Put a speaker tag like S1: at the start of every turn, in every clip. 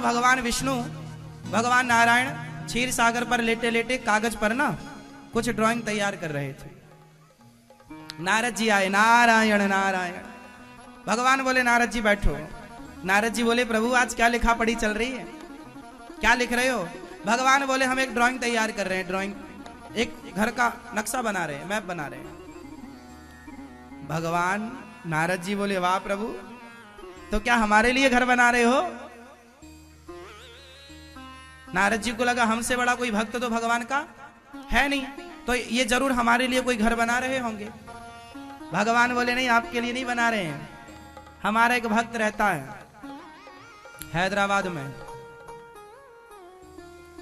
S1: भगवान विष्णु भगवान नारायण क्षीर सागर पर लेटे लेटे कागज पर ना कुछ ड्राइंग तैयार कर रहे थे। नारद जी आए, नारायण नारायण। भगवान बोले नारद जी बैठो। नारद जी बोले प्रभु आज क्या लिखा पढ़ी चल रही है, क्या लिख रहे हो? भगवान बोले हम एक ड्राइंग तैयार कर रहे हैं, ड्राइंग एक घर का नक्शा बना रहे हैं, मैप बना रहे हैं। भगवान नारद जी बोले वाह प्रभु, तो क्या हमारे लिए घर बना रहे हो? नारद जी को लगा हमसे बड़ा कोई भक्त तो भगवान का है नहीं, तो ये जरूर हमारे लिए कोई घर बना रहे होंगे। भगवान बोले नहीं, आपके लिए नहीं बना रहे हैं, हमारा एक भक्त रहता है हैदराबाद में,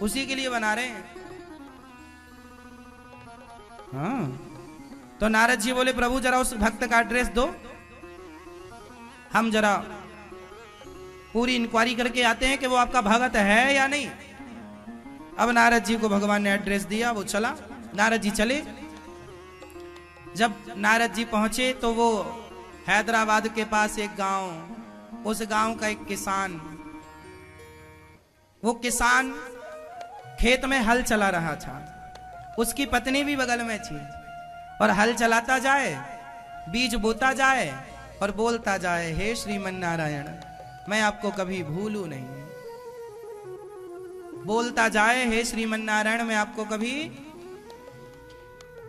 S1: उसी के लिए बना रहे हैं। हाँ, तो नारद जी बोले प्रभु जरा उस भक्त का एड्रेस दो, हम जरा पूरी इंक्वायरी करके आते हैं कि वो आपका भगत है या नहीं। अब नारद जी को भगवान ने एड्रेस दिया, वो चला, नारद जी चले। जब नारद जी पहुंचे तो वो हैदराबाद के पास एक गांव, उस गांव का एक किसान, वो किसान खेत में हल चला रहा था, उसकी पत्नी भी बगल में थी, और हल चलाता जाए, बीज बोता जाए और बोलता जाए हे श्रीमन नारायण मैं आपको कभी भूलूं नहीं। बोलता जाए हे श्रीमन नारायण मैं आपको कभी।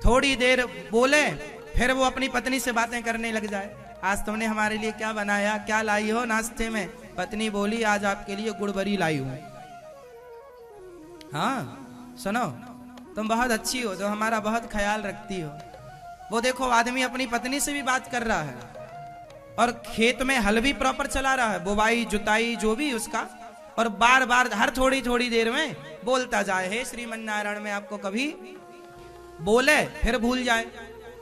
S1: थोड़ी देर बोले फिर वो अपनी पत्नी से बातें करने लग जाए, आज तुमने हमारे लिए क्या बनाया, क्या लाई हो नाश्ते में? पत्नी बोली आज आपके लिए गुड़बरी लाई हूं। हाँ सुनो, तुम बहुत अच्छी हो, तो हमारा बहुत ख्याल रखती हो। वो देखो आदमी अपनी पत्नी से भी बात कर रहा है और खेत में हल भी प्रॉपर चला रहा है, बुवाई जुताई जो भी उसका, और बार बार हर थोड़ी थोड़ी देर में बोलता जाए हे श्रीमन नारायण मैं आपको कभी। बोले फिर भूल जाए,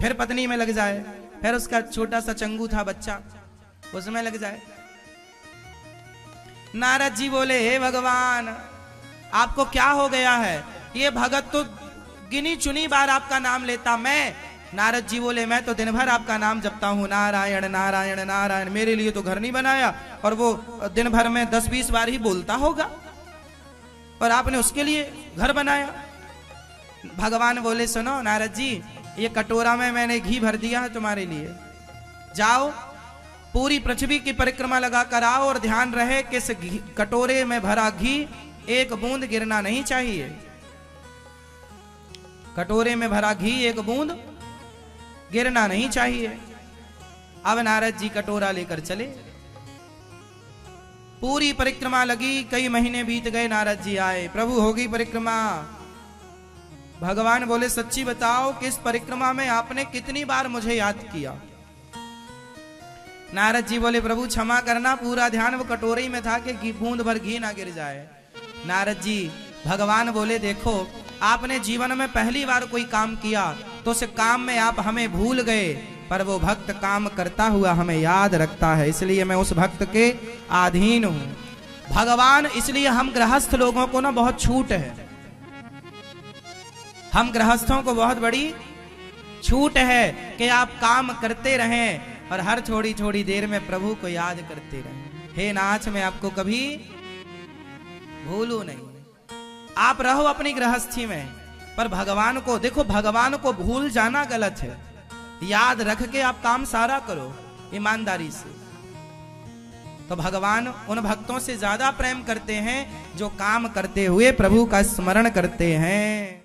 S1: फिर पत्नी में लग जाए, फिर उसका छोटा सा चंगू था बच्चा उसमें लग जाए। नारद जी बोले हे भगवान आपको क्या हो गया है, ये भगत तो गिनी चुनी बार आपका नाम लेता, मैं। नारद जी बोले मैं तो दिन भर आपका नाम जपता हूं, नारायण नारायण नारायण, मेरे लिए तो घर नहीं बनाया, और वो दिन भर में 10-20 बार ही बोलता होगा, और आपने उसके लिए घर बनाया। भगवान बोले सुनो नारद जी, ये कटोरा में मैंने घी भर दिया है तुम्हारे लिए, जाओ पूरी पृथ्वी की परिक्रमा लगा कर आओ, और ध्यान रहे कि इस कटोरे में भरा घी एक बूंद गिरना नहीं चाहिए। कटोरे में भरा घी एक बूंद गिरना नहीं चाहिए। अब नारद जी कटोरा लेकर चले, पूरी परिक्रमा लगी, कई महीने बीत गए, नारद जी आए, प्रभु होगी परिक्रमा। भगवान बोले सच्ची बताओ कि इस परिक्रमा में आपने कितनी बार मुझे याद किया? नारद जी बोले प्रभु क्षमा करना, पूरा ध्यान वो कटोरे में था कि बूंद भर घी ना गिर जाए। नारद जी भगवान बोले देखो आपने जीवन में पहली बार कोई काम किया तो उस काम में आप हमें भूल गए, पर वो भक्त काम करता हुआ हमें याद रखता है, इसलिए मैं उस भक्त के अधीन हूं। भगवान इसलिए हम गृहस्थ लोगों को ना बहुत छूट है, हम गृहस्थों को बहुत बड़ी छूट है कि आप काम करते रहें और हर थोड़ी थोड़ी देर में प्रभु को याद करते रहें। हे नाथ मैं आपको कभी भूलू नहीं। आप रहो अपनी गृहस्थी में, पर भगवान को देखो, भगवान को भूल जाना गलत है, याद रख के आप काम सारा करो ईमानदारी से। तो भगवान उन भक्तों से ज्यादा प्रेम करते हैं जो काम करते हुए प्रभु का स्मरण करते हैं।